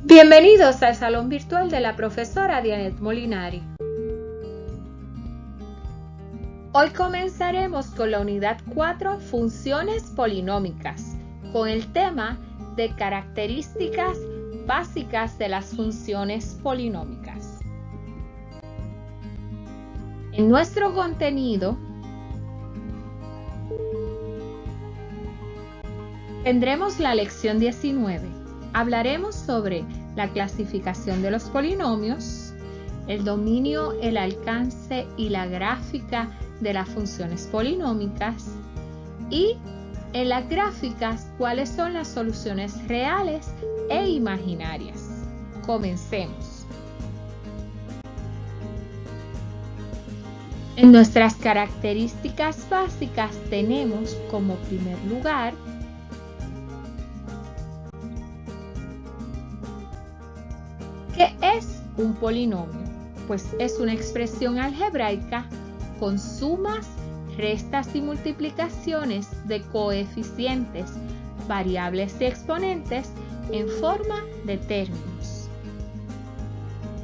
Bienvenidos al salón virtual de la profesora Dianet Molinari. Hoy comenzaremos con la unidad 4, funciones polinómicas, con el tema de características básicas de las funciones polinómicas. En nuestro contenido tendremos la lección 19. Hablaremos sobre la clasificación de los polinomios, el dominio, el alcance y la gráfica de las funciones polinómicas y en las gráficas cuáles son las soluciones reales e imaginarias. Comencemos. En nuestras características básicas tenemos como primer lugar ¿qué es un polinomio? Pues es una expresión algebraica con sumas, restas y multiplicaciones de coeficientes, variables y exponentes en forma de términos.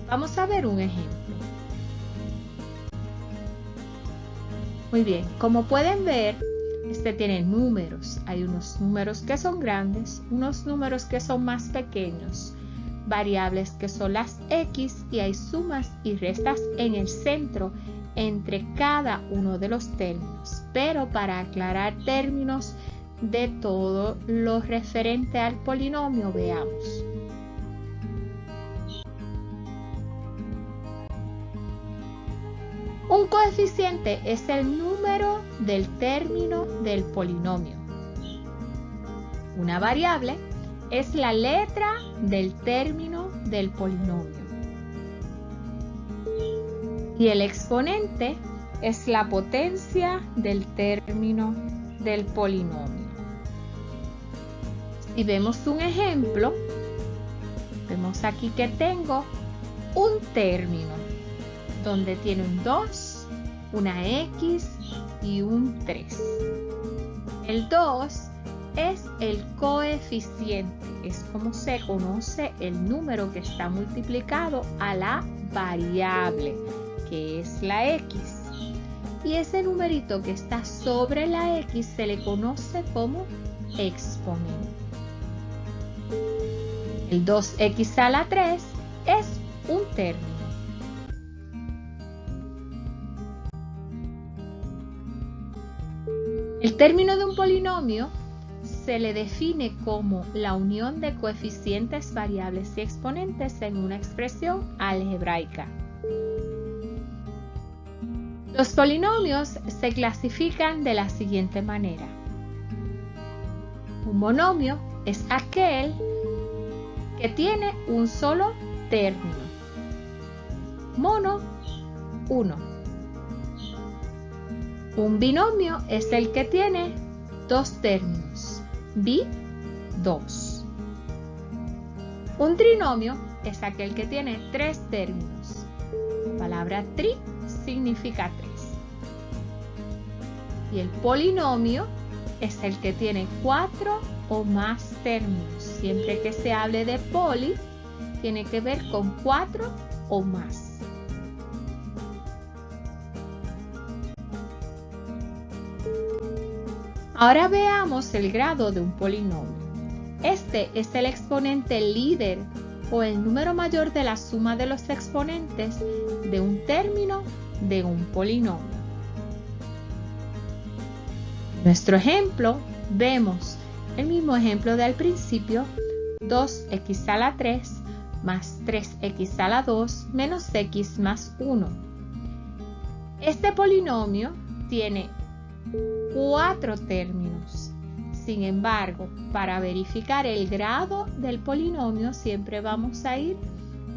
Vamos a ver un ejemplo. Muy bien, como pueden ver, este tiene números. Hay unos números que son grandes, unos números que son más pequeños, variables que son las X y hay sumas y restas en el centro entre cada uno de los términos. Pero para aclarar términos de todo lo referente al polinomio, veamos. Un coeficiente es el número del término del polinomio. Una variable es la letra del término del polinomio. Y el exponente es la potencia del término del polinomio. Si vemos un ejemplo, vemos aquí que tengo un término donde tiene un 2, una X y un 3. El 2 es el coeficiente, es como se conoce el número que está multiplicado a la variable, que es la X. Y ese numerito que está sobre la X se le conoce como exponente. El 2x a la 3 es un término. El término de un polinomio se le define como la unión de coeficientes, variables y exponentes en una expresión algebraica. Los polinomios se clasifican de la siguiente manera. Un monomio es aquel que tiene un solo término. Mono, 1. Un binomio es el que tiene dos términos. Bi, 2. Un trinomio es aquel que tiene tres términos. La palabra tri significa 3. Y el polinomio es el que tiene 4 o más términos. Siempre que se hable de poli, tiene que ver con 4 o más. Ahora veamos el grado de un polinomio. Este es el exponente líder o el número mayor de la suma de los exponentes de un término de un polinomio. En nuestro ejemplo, vemos el mismo ejemplo del principio, 2x a la 3 más 3x a la 2 menos x más 1. Este polinomio tiene 4 términos. Sin embargo, para verificar el grado del polinomio siempre vamos a ir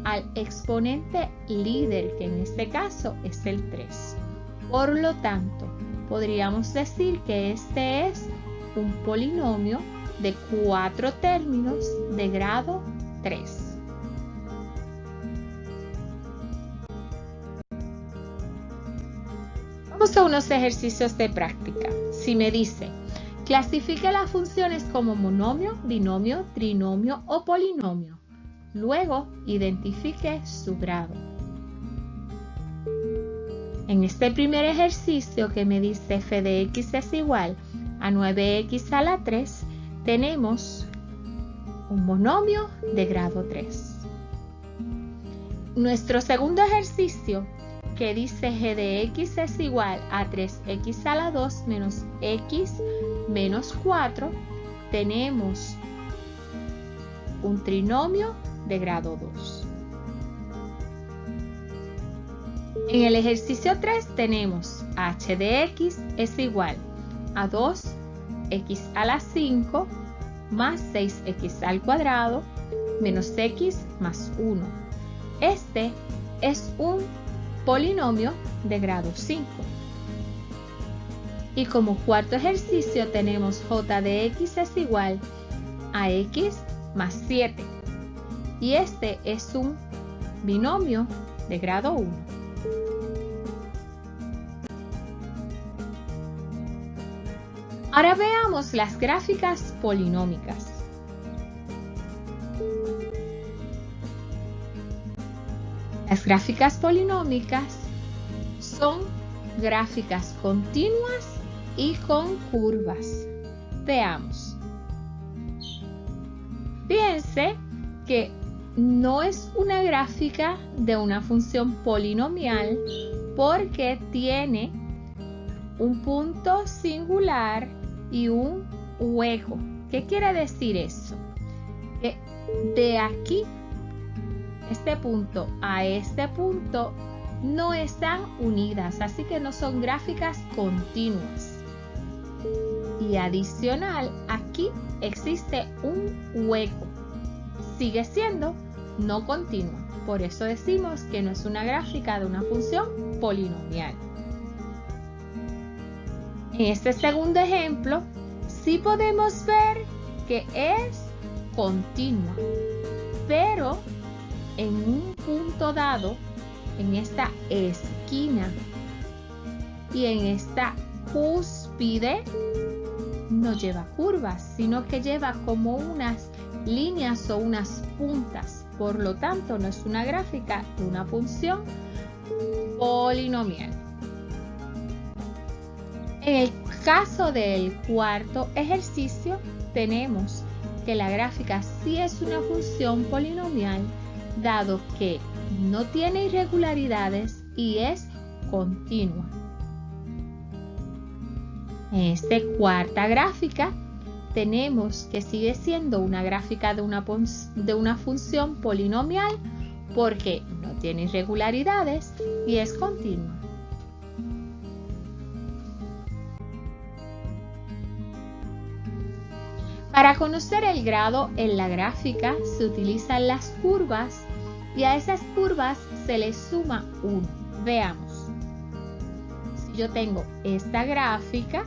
al exponente líder, que en este caso es el 3. Por lo tanto, podríamos decir que este es un polinomio de 4 términos de grado 3. Vamos a unos ejercicios de práctica. Si me dice, clasifique las funciones como monomio, binomio, trinomio o polinomio. Luego, identifique su grado. En este primer ejercicio que me dice f de x es igual a 9x a la 3, tenemos un monomio de grado 3. Nuestro segundo ejercicio que dice g de x es igual a 3x a la 2 menos x menos 4, tenemos un trinomio de grado 2. En el ejercicio 3 tenemos h de x es igual a 2x a la 5 más 6x al cuadrado menos x más 1. Este es un polinomio de grado 5. Y como cuarto ejercicio tenemos j de x es igual a x más 7. Y este es un binomio de grado 1. Ahora veamos las gráficas polinómicas. Las gráficas polinómicas son gráficas continuas y con curvas. Veamos. Piense que no es una gráfica de una función polinomial porque tiene un punto singular y un hueco. ¿Qué quiere decir eso? Que de aquí, este punto a este punto, no están unidas, así que no son gráficas continuas. Y adicional, aquí existe un hueco. Sigue siendo no continua. Por eso decimos que no es una gráfica de una función polinomial. En este segundo ejemplo, sí podemos ver que es continua, pero en un punto dado, en esta esquina y en esta cúspide, no lleva curvas, sino que lleva como unas líneas o unas puntas. Por lo tanto, no es una gráfica de una función polinomial. En el caso del cuarto ejercicio, tenemos que la gráfica sí es una función polinomial, dado que no tiene irregularidades y es continua. En esta cuarta gráfica, tenemos que sigue siendo una gráfica de una función polinomial porque no tiene irregularidades y es continua. Para conocer el grado en la gráfica se utilizan las curvas y a esas curvas se le suma 1. Veamos. Si yo tengo esta gráfica,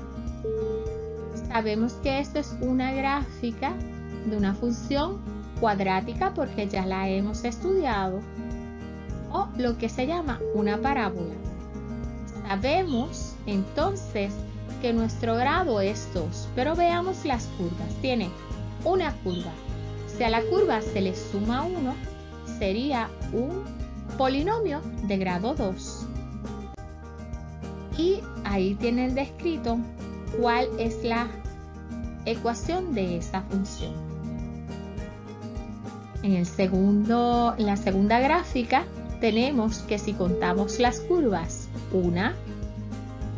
sabemos que esto es una gráfica de una función cuadrática porque ya la hemos estudiado, o lo que se llama una parábola. Sabemos entonces que nuestro grado es 2, pero veamos las curvas. Tiene una curva. Si a la curva se le suma 1, sería un polinomio de grado 2. Y ahí tienen descrito cuál es la ecuación de esa función. En la segunda gráfica tenemos que si contamos las curvas 1,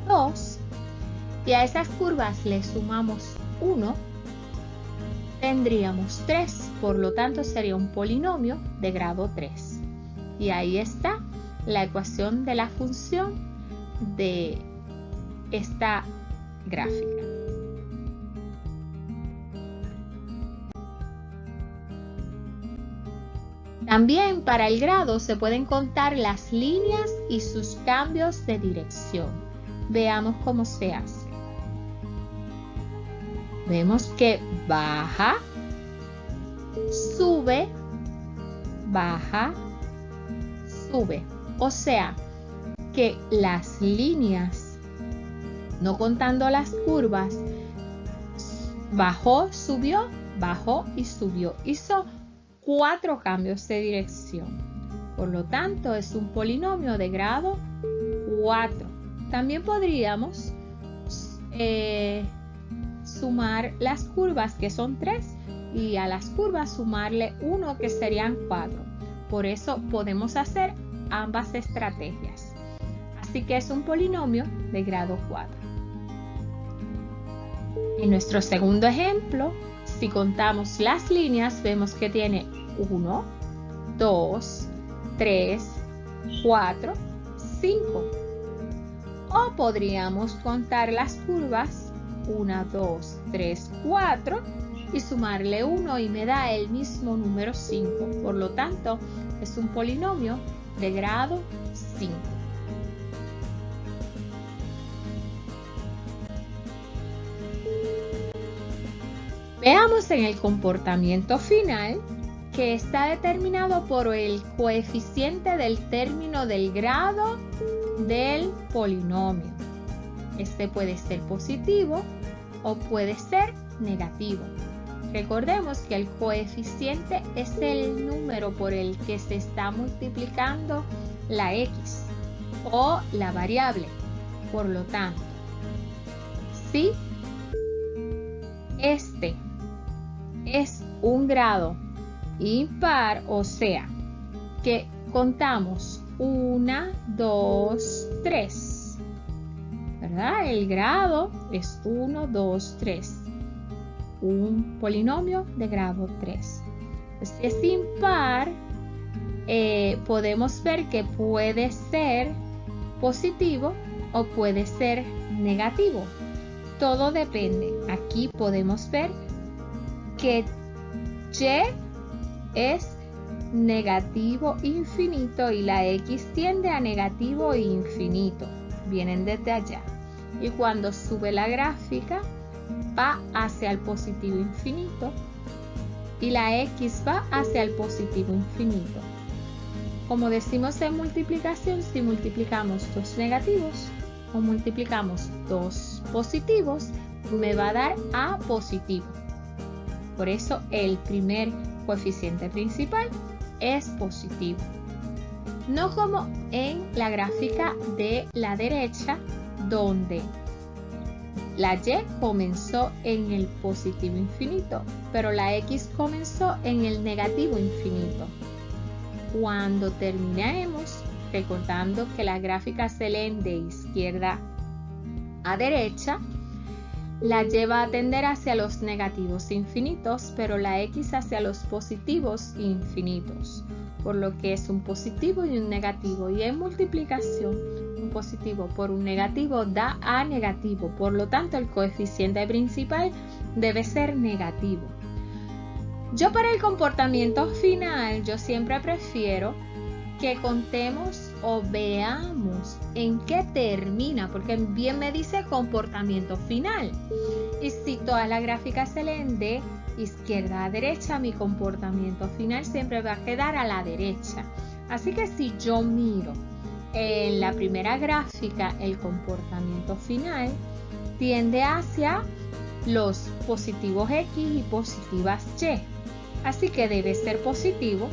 2 y a esas curvas le sumamos 1, tendríamos 3, por lo tanto sería un polinomio de grado 3. Y ahí está la ecuación de la función de esta gráfica. También para el grado se pueden contar las líneas y sus cambios de dirección. Veamos cómo se hace. Vemos que baja, sube, baja, sube. O sea, que las líneas, no contando las curvas, bajó, subió y subió. Hizo 4 cambios de dirección. Por lo tanto, es un polinomio de grado 4. También podríamos sumar las curvas, que son 3, y a las curvas sumarle 1, que serían 4. Por eso podemos hacer ambas estrategias. Así que es un polinomio de grado 4. En nuestro segundo ejemplo, si contamos las líneas, vemos que tiene 1, 2, 3, 4, 5. O podríamos contar las curvas 1, 2, 3, 4 y sumarle 1 y me da el mismo número 5. Por lo tanto, es un polinomio de grado 5. Veamos en el comportamiento final, que está determinado por el coeficiente del término del grado del polinomio. Este puede ser positivo o puede ser negativo. Recordemos que el coeficiente es el número por el que se está multiplicando la x o la variable. Por lo tanto, si este es un grado impar, o sea, que contamos 1, 2, 3, ¿verdad? El grado es 1, 2, 3. Un polinomio de grado 3. Si es impar, podemos ver que puede ser positivo o puede ser negativo. Todo depende. Aquí podemos ver que y es negativo infinito y la x tiende a negativo infinito. Vienen desde allá. Y cuando sube la gráfica, va hacia el positivo infinito y la x va hacia el positivo infinito. Como decimos en multiplicación, si multiplicamos 2 negativos o multiplicamos 2 positivos, me va a dar a positivo. Por eso el primer coeficiente principal es positivo. No como en la gráfica de la derecha, donde la y comenzó en el positivo infinito, pero la x comenzó en el negativo infinito. Cuando terminemos, recordando que las gráficas se leen de izquierda a derecha, la y va a tender hacia los negativos infinitos, pero la x hacia los positivos infinitos, por lo que es un positivo y un negativo. Y en multiplicación, un positivo por un negativo da a negativo, por lo tanto el coeficiente principal debe ser negativo. Yo para el comportamiento final, yo siempre prefiero que contemos o veamos en qué termina, porque bien me dice comportamiento final. Y si todas las gráficas se leen de izquierda a derecha, mi comportamiento final siempre va a quedar a la derecha. Así que si yo miro en la primera gráfica, el comportamiento final tiende hacia los positivos x y positivas y. Así que debe ser positivo.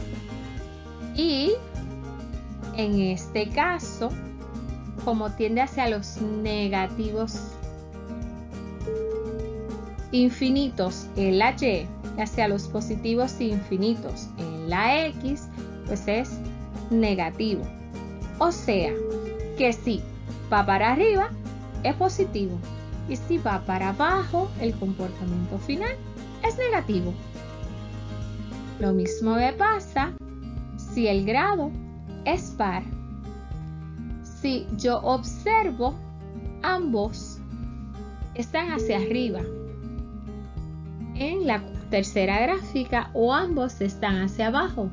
Y en este caso, como tiende hacia los negativos infinitos en la y, hacia los positivos infinitos en la x, pues es negativo. O sea, que si va para arriba, es positivo. Y si va para abajo, el comportamiento final es negativo. Lo mismo me pasa si el grado es par. Si yo observo, ambos están hacia arriba en la tercera gráfica o ambos están hacia abajo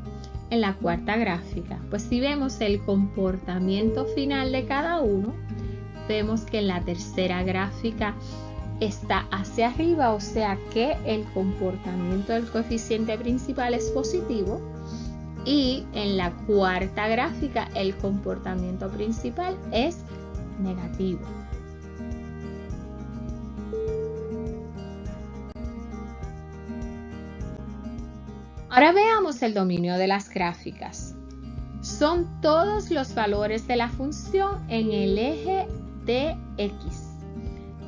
en la cuarta gráfica. Pues si vemos el comportamiento final de cada uno, vemos que en la tercera gráfica está hacia arriba, o sea que el comportamiento del coeficiente principal es positivo. Y en la cuarta gráfica el comportamiento principal es negativo. Ahora veamos el dominio de las gráficas. Son todos los valores de la función en el eje de x.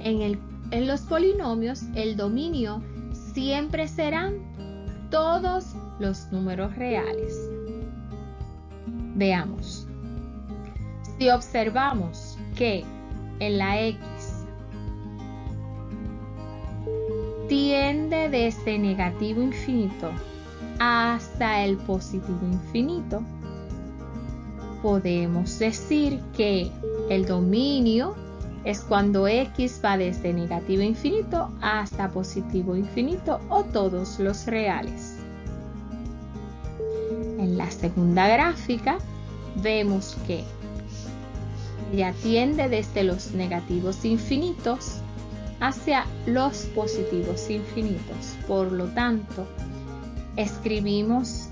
En los polinomios, el dominio siempre serán todos los números reales. Veamos. Si observamos que en la x tiende desde negativo infinito hasta el positivo infinito, podemos decir que el dominio es cuando x va desde negativo infinito hasta positivo infinito o todos los reales. En la segunda gráfica vemos que ella tiende desde los negativos infinitos hacia los positivos infinitos. Por lo tanto, escribimos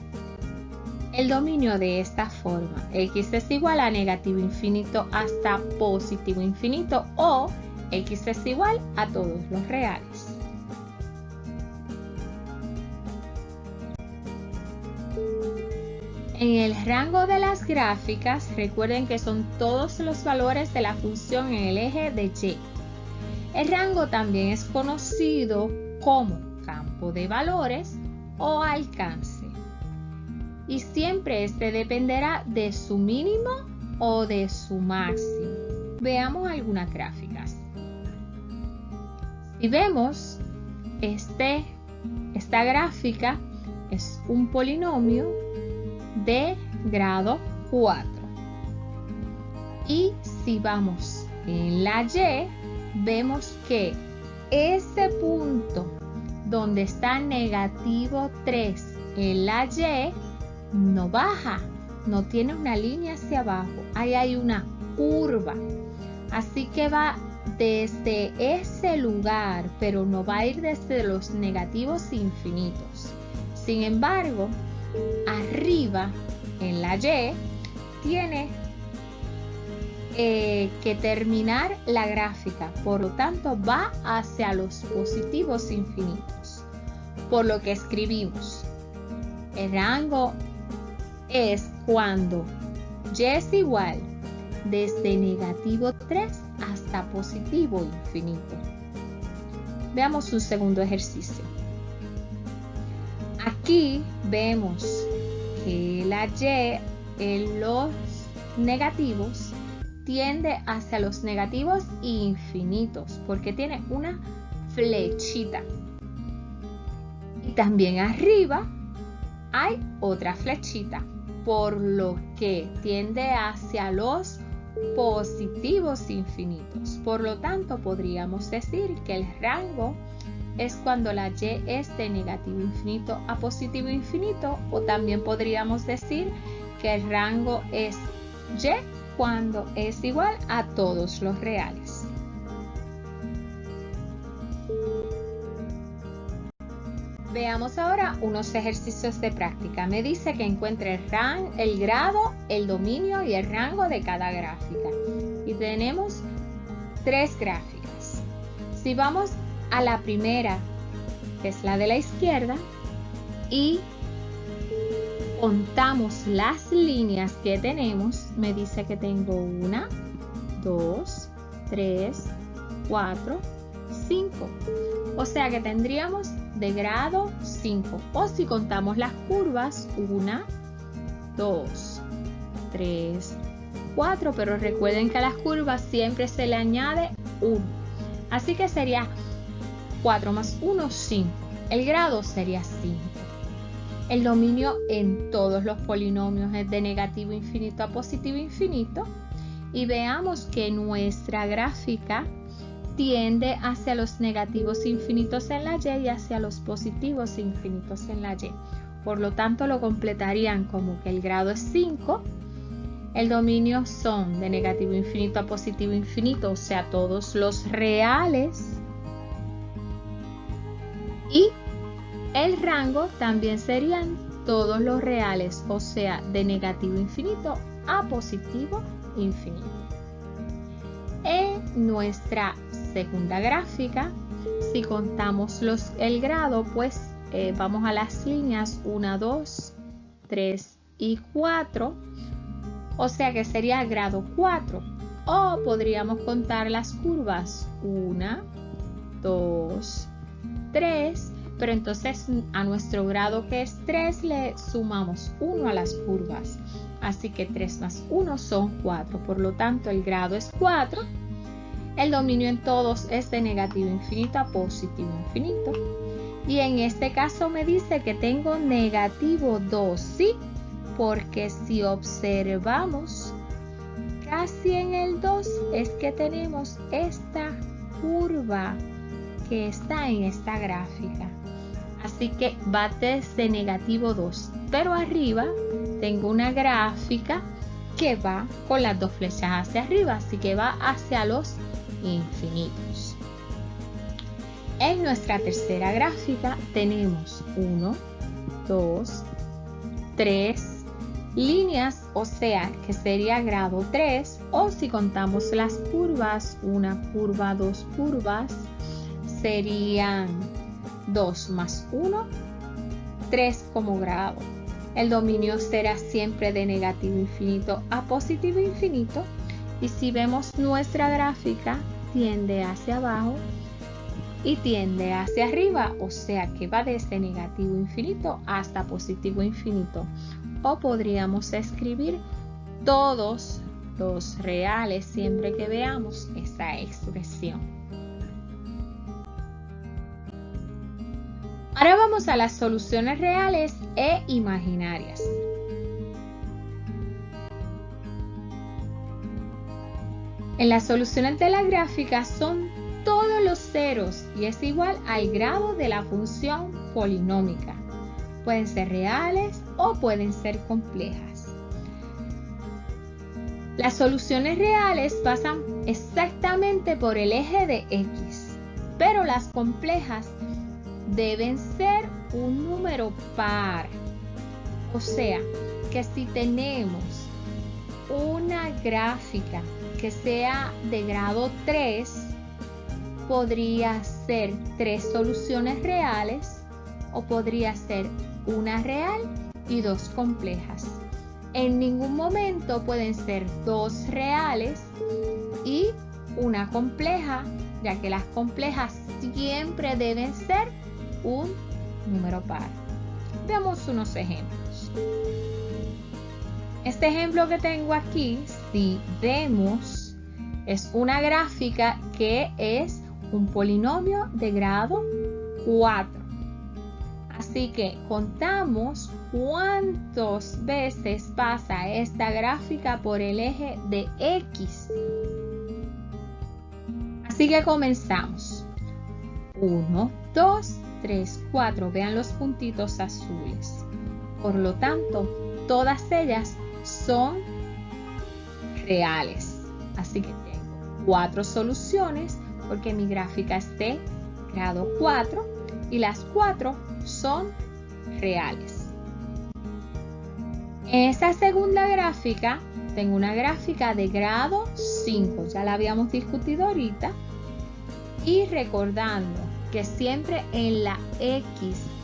el dominio de esta forma. X es igual a negativo infinito hasta positivo infinito o x es igual a todos los reales. En el rango de las gráficas, recuerden que son todos los valores de la función en el eje de y. El rango también es conocido como campo de valores o alcance. Y siempre este dependerá de su mínimo o de su máximo. Veamos algunas gráficas. Si vemos, esta gráfica es un polinomio de grado 4. Y si vamos en la y, vemos que ese punto donde está negativo 3 en la y no baja, no tiene una línea hacia abajo, ahí hay una curva. Así que va desde ese lugar, pero no va a ir desde los negativos infinitos. Sin embargo, arriba en la y tiene que terminar la gráfica, por lo tanto va hacia los positivos infinitos, por lo que escribimos el rango es cuando y es igual desde negativo 3 hasta positivo infinito. Veamos un segundo ejercicio. Aquí vemos que la y en los negativos tiende hacia los negativos infinitos porque tiene una flechita. Y también arriba hay otra flechita, por lo que tiende hacia los positivos infinitos. Por lo tanto, podríamos decir que el rango es cuando la y es de negativo infinito a positivo infinito, o también podríamos decir que el rango es y cuando es igual a todos los reales. Veamos ahora unos ejercicios de práctica. Me dice que encuentre el grado, el dominio y el rango de cada gráfica. Y tenemos 3 gráficas. Si vamos a la primera, que es la de la izquierda, y contamos las líneas que tenemos, me dice que tengo 1, 2, 3, 4, 5. O sea que tendríamos de grado 5. O si contamos las curvas, 1, 2, 3, 4. Pero recuerden que a las curvas siempre se le añade 1. Así que sería 4 más 1, 5. El grado sería 5. El dominio en todos los polinomios es de negativo infinito a positivo infinito. Y veamos que nuestra gráfica tiende hacia los negativos infinitos en la y hacia los positivos infinitos en la y. Por lo tanto, lo completarían como que el grado es 5. El dominio son de negativo infinito a positivo infinito, o sea, todos los reales. Y el rango también serían todos los reales, o sea, de negativo infinito a positivo infinito. En nuestra segunda gráfica, si contamos el grado, pues vamos a las líneas 1, 2, 3 y 4. O sea que sería grado 4. O podríamos contar las curvas 1, 2, 3. Pero entonces a nuestro grado que es 3 le sumamos 1 a las curvas. Así que 3 más 1 son 4. Por lo tanto el grado es 4. El dominio en todos es de negativo infinito a positivo infinito. Y en este caso me dice que tengo negativo 2, ¿sí? Porque si observamos, casi en el 2 es que tenemos esta curva que está en esta gráfica. Así que va desde negativo 2. Pero arriba tengo una gráfica que va con las dos flechas hacia arriba. Así que va hacia los infinitos. En nuestra tercera gráfica tenemos 1, 2, 3 líneas, o sea que sería grado 3, o si contamos las curvas, una curva, dos curvas, serían 2 más 1, 3 como grado. El dominio será siempre de negativo infinito a positivo infinito, y si vemos nuestra gráfica, tiende hacia abajo y tiende hacia arriba, o sea que va desde negativo infinito hasta positivo infinito. O podríamos escribir todos los reales siempre que veamos esta expresión. Ahora vamos a las soluciones reales e imaginarias. En las soluciones de la gráfica son todos los ceros y es igual al grado de la función polinómica. Pueden ser reales o pueden ser complejas. Las soluciones reales pasan exactamente por el eje de X, pero las complejas deben ser un número par. O sea, que si tenemos una gráfica que sea de grado 3, podría ser 3 soluciones reales o podría ser una real y 2 complejas. En ningún momento pueden ser 2 reales y una compleja, ya que las complejas siempre deben ser un número par. Veamos unos ejemplos. Este ejemplo que tengo aquí, si vemos, es una gráfica que es un polinomio de grado 4. Así que contamos cuántas veces pasa esta gráfica por el eje de X. Así que comenzamos. 1, 2, 3, 4. Vean los puntitos azules. Por lo tanto, todas ellas son reales. Así que tengo 4 soluciones porque mi gráfica es de grado 4 y las 4 son reales. En esta segunda gráfica tengo una gráfica de grado 5, ya la habíamos discutido ahorita, y recordando que siempre en la X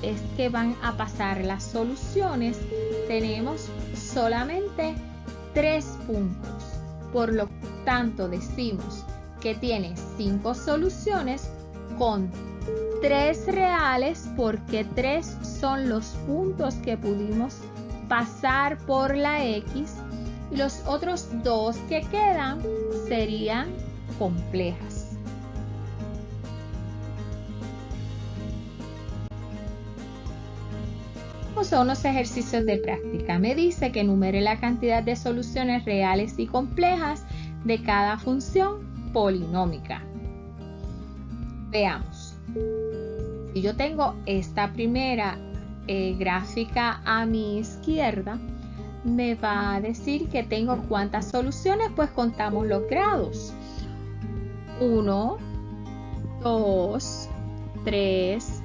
es que van a pasar las soluciones, tenemos solamente 3 puntos, por lo tanto decimos que tiene 5 soluciones con 3 reales porque 3 son los puntos que pudimos pasar por la X y los otros 2 que quedan serían complejas. Vamos a unos ejercicios de práctica. Me dice que enumere la cantidad de soluciones reales y complejas de cada función polinómica. Veamos. Si yo tengo esta primera gráfica a mi izquierda, me va a decir que tengo cuántas soluciones, pues contamos los grados. 1, 2, 3,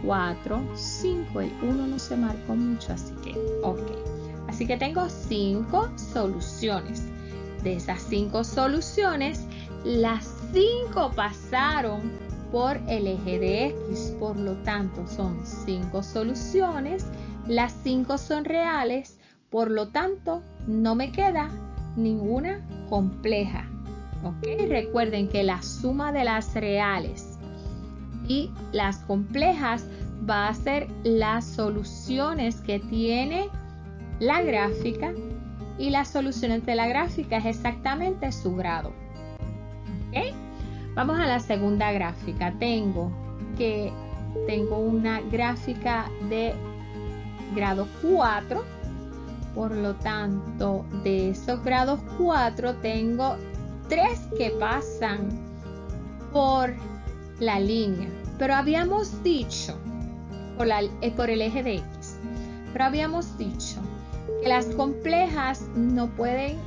4, 5. El 1 no se marcó mucho, así que ok. Así que tengo 5 soluciones. De esas 5 soluciones, las 5 pasaron por el eje de X. Por lo tanto, son 5 soluciones. Las 5 son reales. Por lo tanto, no me queda ninguna compleja. ¿Ok? Recuerden que la suma de las reales y las complejas va a ser las soluciones que tiene la gráfica, y las soluciones de la gráfica es exactamente su grado. ¿Ok? Vamos a la segunda gráfica. Tengo una gráfica de grado 4. Por lo tanto, de esos grados 4 tengo 3 que pasan por la línea. Pero habíamos dicho, por el eje de X, pero habíamos dicho que las complejas no pueden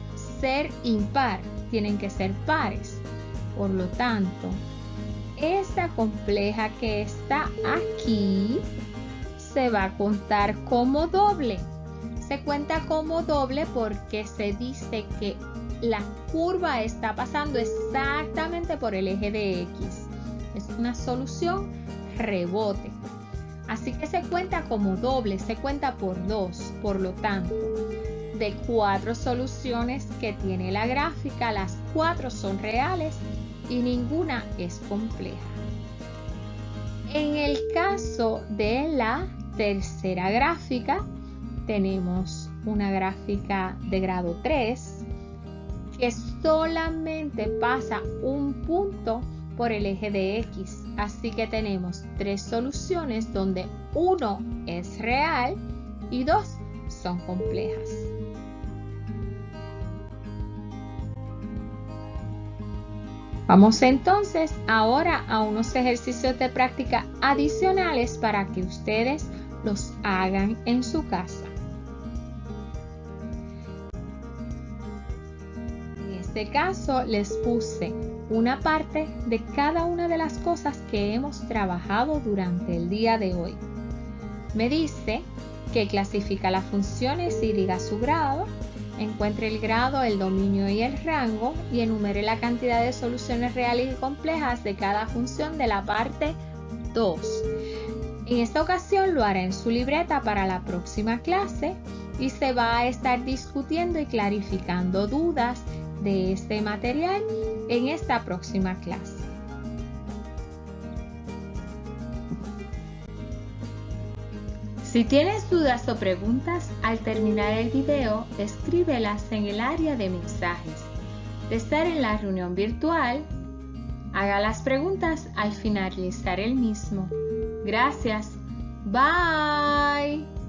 ser impar, tienen que ser pares. Por lo tanto, esta compleja que está aquí se va a contar como doble. Se cuenta como doble porque se dice que la curva está pasando exactamente por el eje de X. Es una solución rebote. Así que se cuenta como doble, se cuenta por 2. Por lo tanto, de 4 soluciones que tiene la gráfica, las 4 son reales y ninguna es compleja. En el caso de la tercera gráfica, tenemos una gráfica de grado 3 que solamente pasa un punto por el eje de X. Así que tenemos 3 soluciones donde 1 es real y 2 son complejas. Vamos entonces ahora a unos ejercicios de práctica adicionales para que ustedes los hagan en su casa. En este caso les puse una parte de cada una de las cosas que hemos trabajado durante el día de hoy. Me dice que clasifica las funciones y diga su grado, encuentre el grado, el dominio y el rango y enumere la cantidad de soluciones reales y complejas de cada función de la parte 2. En esta ocasión lo hará en su libreta para la próxima clase y se va a estar discutiendo y clarificando dudas de este material en esta próxima clase. Si tienes dudas o preguntas al terminar el video, escríbelas en el área de mensajes. De estar en la reunión virtual, haga las preguntas al finalizar el mismo. Gracias. Bye.